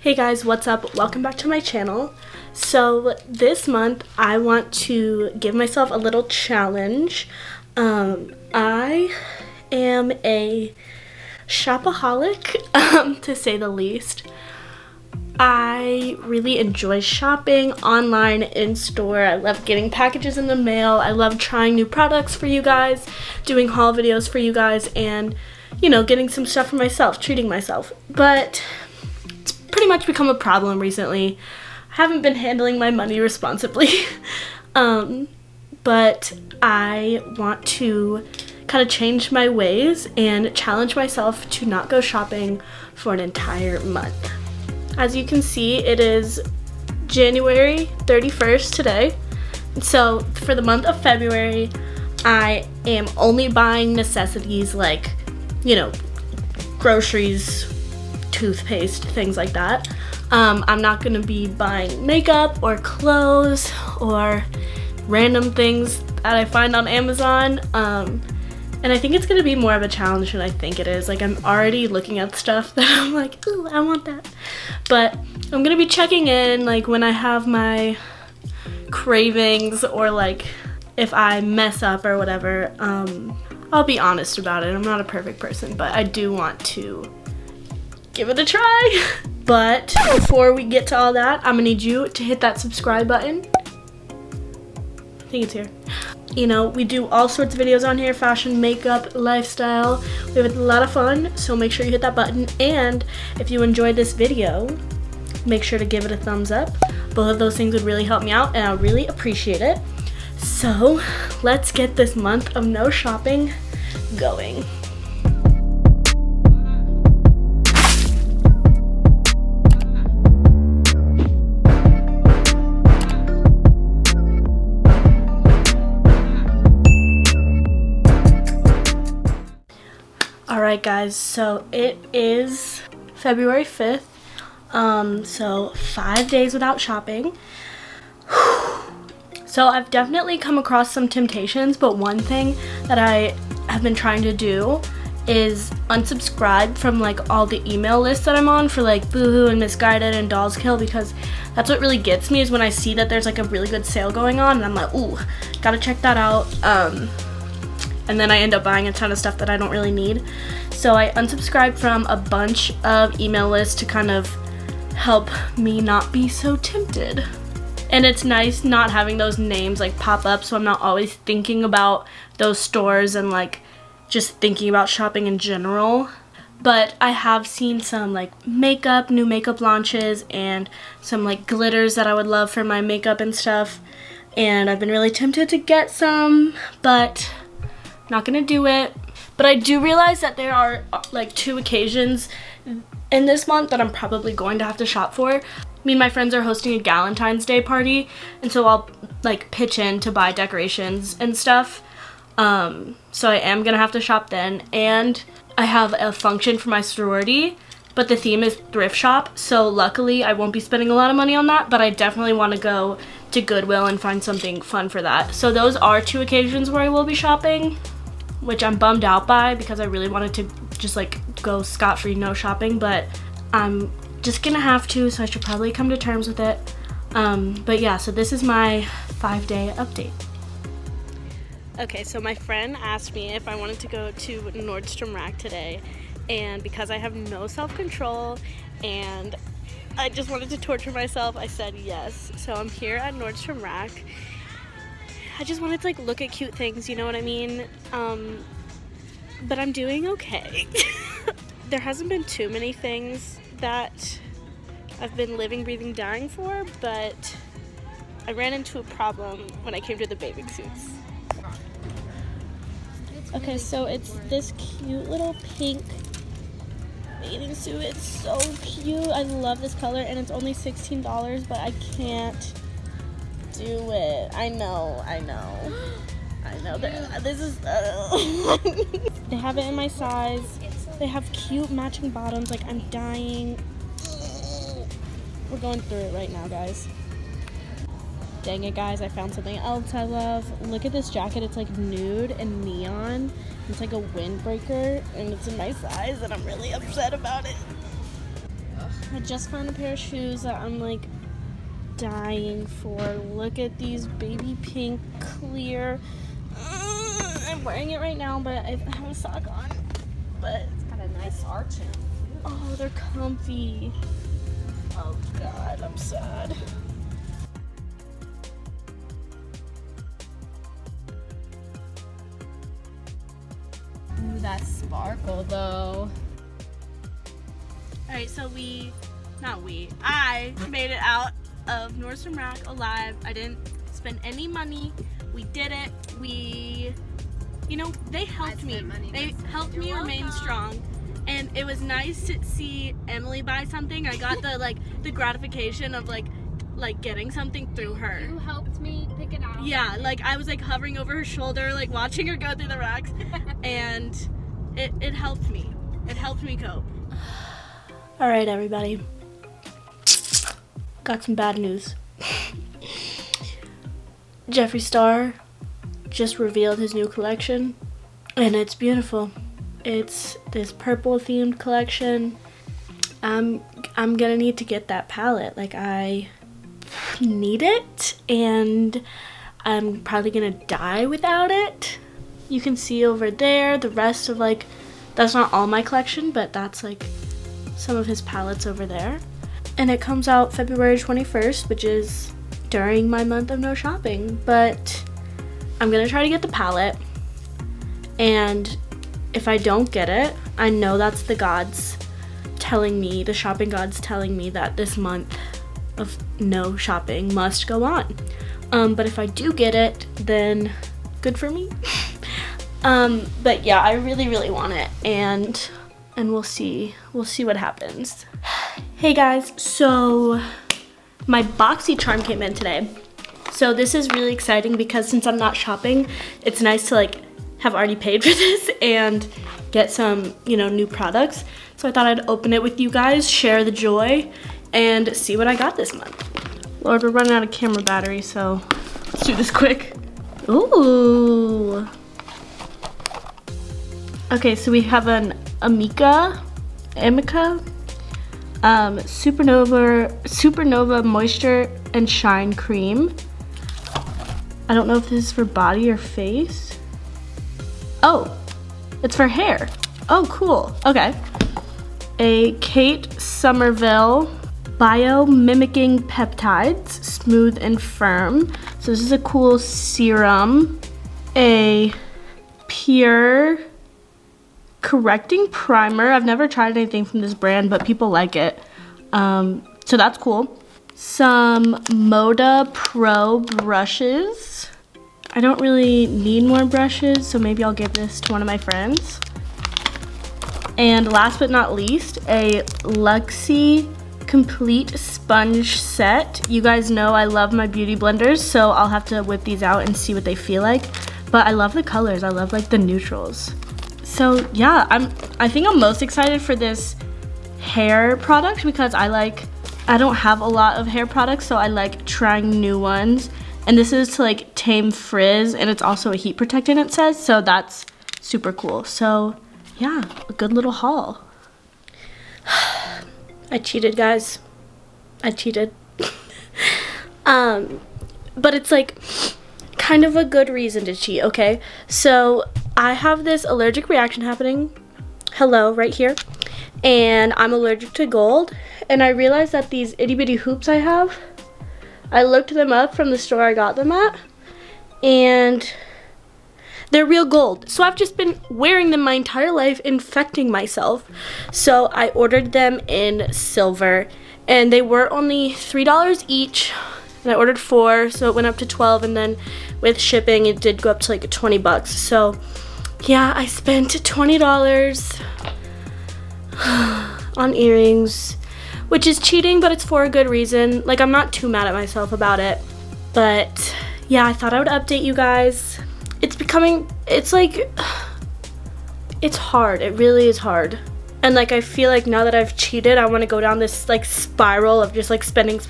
Hey guys, what's up? Welcome back to my channel. So this month I want to give myself a little challenge. I am a shopaholic, to say the least. I really enjoy shopping online, in store. I love getting packages in the mail. I love trying new products for you guys, doing haul videos for you guys, and getting some stuff for myself, treating myself. But it's pretty much become a problem recently. I haven't been handling my money responsibly. But I want to kind of change my ways and challenge myself to not go shopping for an entire month. As you can see, it is January 31st today. So for the month of February, I am only buying necessities like, groceries, toothpaste, things like that. I'm not gonna be buying makeup or clothes or random things that I find on Amazon. And I think it's gonna be more of a challenge than I think it is. Like, I'm already looking at stuff that I'm like, ooh, I want that. But I'm gonna be checking in, like, when I have my cravings or, like, if I mess up or whatever. I'll be honest about it. I'm not a perfect person, but I do want to give it a try. But before we get to all that, I'm gonna need you to hit that subscribe button. I think it's here. We do all sorts of videos on here: fashion, makeup, lifestyle. We have a lot of fun, so make sure you hit that button. And if you enjoyed this video, make sure to give it a thumbs up. Both of those things would really help me out, and I would really appreciate it. So let's get this month of no shopping going. Alright guys, so it is February 5th, so 5 days without shopping. So I've definitely come across some temptations, but one thing that I have been trying to do is unsubscribe from like all the email lists that I'm on for like Boohoo and Misguided and Dolls Kill, because that's what really gets me, is when I see that there's like a really good sale going on and I'm like, ooh, gotta check that out. And then I end up buying a ton of stuff that I don't really need. So I unsubscribed from a bunch of email lists to kind of help me not be so tempted. And it's nice not having those names like pop up, so I'm not always thinking about those stores and like just thinking about shopping in general. But I have seen some like new makeup launches and some like glitters that I would love for my makeup and stuff. And I've been really tempted to get some, but not gonna do it. But I do realize that there are like 2 occasions in this month that I'm probably going to have to shop for. Me and my friends are hosting a Galentine's Day party, and so I'll like pitch in to buy decorations and stuff. So I am gonna have to shop then. And I have a function for my sorority, but the theme is thrift shop, so luckily I won't be spending a lot of money on that, but I definitely want to go to Goodwill and find something fun for that. So those are 2 occasions where I will be shopping, which I'm bummed out by because I really wanted to just like go scot-free, no shopping, but I'm just gonna have to, so I should probably come to terms with it. But yeah, so this is my 5-day update. Okay, so my friend asked me if I wanted to go to Nordstrom Rack today, and because I have no self-control and I just wanted to torture myself, I said yes. So I'm here at Nordstrom Rack. I just wanted to like look at cute things, you know what I mean? But I'm doing okay. There hasn't been too many things that I've been living, breathing, dying for, but I ran into a problem when I came to the bathing suits. Okay, so it's this cute little pink bathing suit. It's so cute. I love this color, and it's only $16, but I can't do it. I know. This is they have it in my size. They have cute matching bottoms. Like, I'm dying. We're going through it right now, guys. Dang it, guys, I found something else I love. Look at this jacket. It's like nude and neon. It's like a windbreaker, and it's in my size, and I'm really upset about it. I just found a pair of shoes that I'm like dying for. Look at these baby pink clear. I'm wearing it right now, but I have a sock on. But It's got a nice arch in it. oh, they're comfy. Oh God, I'm sad. Ooh, that sparkle though. Alright, so I made it out of Nordstrom Rack alive. I didn't spend any money. We did it. They helped me. They helped me remain strong. And it was nice to see Emily buy something. I got the gratification of like getting something through her. You helped me pick it out. Yeah, like I was like hovering over her shoulder, like watching her go through the racks, and it helped me. It helped me cope. All right, everybody. Got some bad news. Jeffree Star just revealed his new collection, and it's beautiful. It's this purple themed collection. I'm gonna need to get that palette. Like, I need it, and I'm probably gonna die without it. You can see over there the rest of that's not all my collection, but that's some of his palettes over there. And it comes out February 21st, which is during my month of no shopping. But I'm gonna try to get the palette, and if I don't get it, I know that's the gods telling me, the shopping gods telling me that this month of no shopping must go on. But if I do get it, then good for me. But yeah, I really, really want it, and we'll see what happens. Hey guys, so my BoxyCharm came in today. So this is really exciting because since I'm not shopping, it's nice to have already paid for this and get some, new products. So I thought I'd open it with you guys, share the joy, and see what I got this month. Lord, we're running out of camera battery, so let's do this quick. Ooh. Okay, so we have an Amica Supernova Moisture and Shine Cream. I don't know if this is for body or face. Oh, it's for hair. Oh, cool. Okay. A Kate Somerville Bio-Mimicking Peptides, Smooth and Firm. So this is a cool serum. A Pure Correcting Primer. I've never tried anything from this brand, but people like it. So that's cool. Some Moda Pro brushes. I don't really need more brushes, so maybe I'll give this to one of my friends. And last but not least, a Luxie Complete Sponge Set. You guys know I love my beauty blenders, so I'll have to whip these out and see what they feel like. But I love the colors. I love the neutrals. So yeah, I think I'm most excited for this hair product because I don't have a lot of hair products, so I like trying new ones. And this is to tame frizz, and it's also a heat protectant, it says, so that's super cool. So yeah, a good little haul. I cheated, guys. I cheated. But it's kind of a good reason to cheat, okay? So I have this allergic reaction happening, right here, and I'm allergic to gold, and I realized that these itty bitty hoops I have, I looked them up from the store I got them at, and they're real gold. So I've just been wearing them my entire life, infecting myself. So I ordered them in silver, and they were only $3 each. And I ordered 4, so it went up to 12, and then with shipping, it did go up to 20 bucks. So yeah, I spent $20 on earrings, which is cheating, but it's for a good reason. I'm not too mad at myself about it. But yeah, I thought I would update you guys. It's hard. It really is hard. And I feel now that I've cheated, I want to go down this spiral of just spending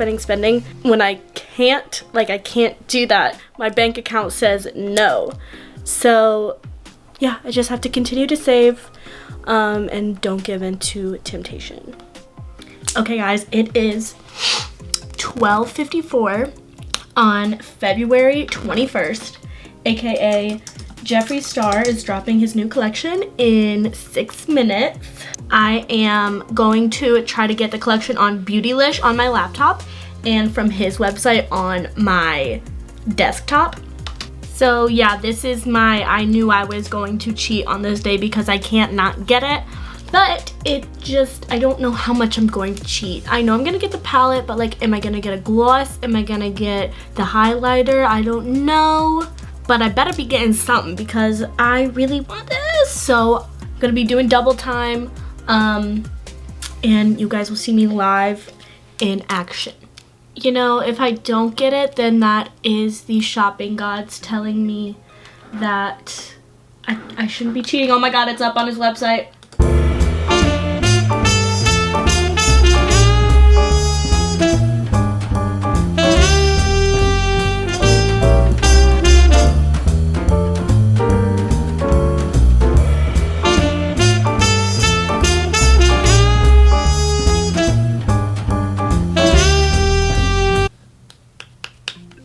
when I can't. I can't do that. My bank account says no. So yeah, I just have to continue to save and don't give in to temptation. Okay guys, it is 12:54 on February 21st, aka Jeffree Star is dropping his new collection in 6 minutes. I am going to try to get the collection on Beautylish on my laptop and from his website on my desktop. So yeah, this is I knew I was going to cheat on this day because I can't not get it. But I don't know how much I'm going to cheat. I know I'm gonna get the palette, but like, am I gonna get a gloss? Am I gonna get the highlighter? I don't know. But I better be getting something because I really want this. So I'm gonna be doing double time. And you guys will see me live in action. You know, if I don't get it, then that is the shopping gods telling me that I shouldn't be cheating. Oh my god, it's up on his website.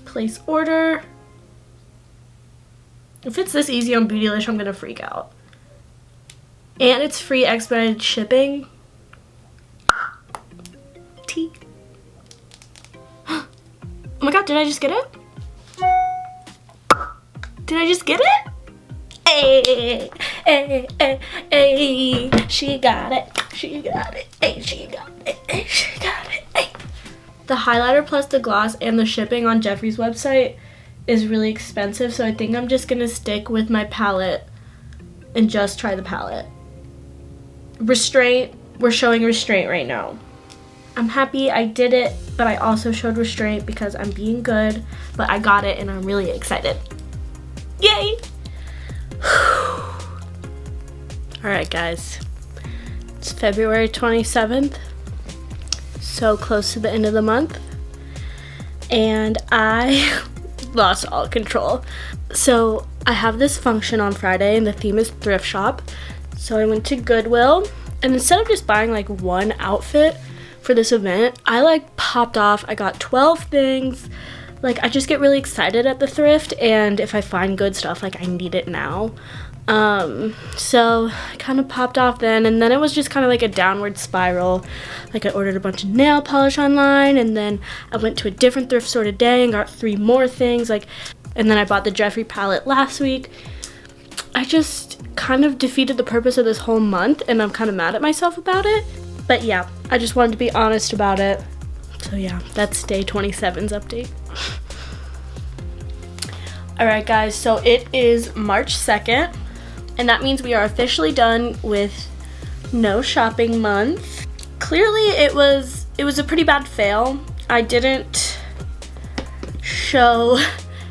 Place order. If it's this easy on Beautylish, I'm gonna freak out. And it's free expedited shipping. Tea. Oh my god, did I just get it? Did I just get it? Hey, hey, hey, hey, she got it. She got it. Hey, she got it. Hey, she got it. Hey. The highlighter plus the gloss and the shipping on Jeffree's website is really expensive, so I think I'm just gonna stick with my palette and just try the palette. Restraint, we're showing restraint right now. I'm happy I did it, but I also showed restraint because I'm being good, but I got it and I'm really excited. Yay! Alright guys, it's February 27th. So close to the end of the month and I lost all control. So I have this function on Friday and the theme is thrift shop. So I went to Goodwill and instead of just buying like one outfit for this event, I like popped off. I got 12 things. Like I just get really excited at the thrift, and if I find good stuff, like I need it now. So I kind of popped off then, and then it was just kind of like a downward spiral. Like I ordered a bunch of nail polish online, and then I went to a different thrift store today and got 3 more things, like, and then I bought the Jeffree palette last week. I just kind of defeated the purpose of this whole month, and I'm kind of mad at myself about it. But yeah, I just wanted to be honest about it. So yeah, that's day 27's update. Alright guys, so it is March 2nd. And that means we are officially done with no shopping month. Clearly it was a pretty bad fail. I didn't show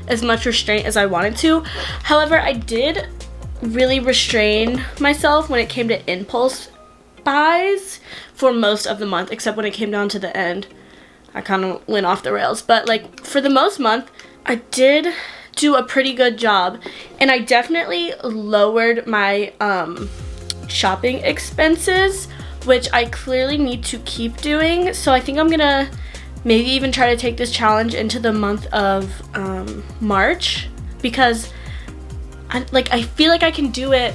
as much restraint as I wanted to. However, I did really restrain myself when it came to impulse buys for most of the month, except when it came down to the end. I kind of went off the rails. But like for the most month, I did do a pretty good job, and I definitely lowered my shopping expenses, which I clearly need to keep doing. So I think I'm gonna maybe even try to take this challenge into the month of March, because I feel like I can do it.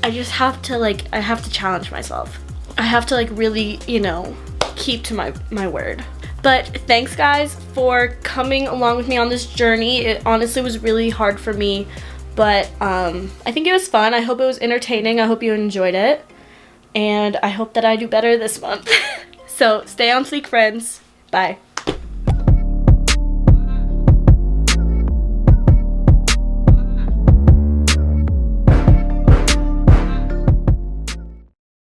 I just have to I have to challenge myself. I have to really, you know, keep to my word. But thanks guys for coming along with me on this journey. It honestly was really hard for me, but I think it was fun. I hope it was entertaining. I hope you enjoyed it. And I hope that I do better this month. So stay on fleek, friends. Bye.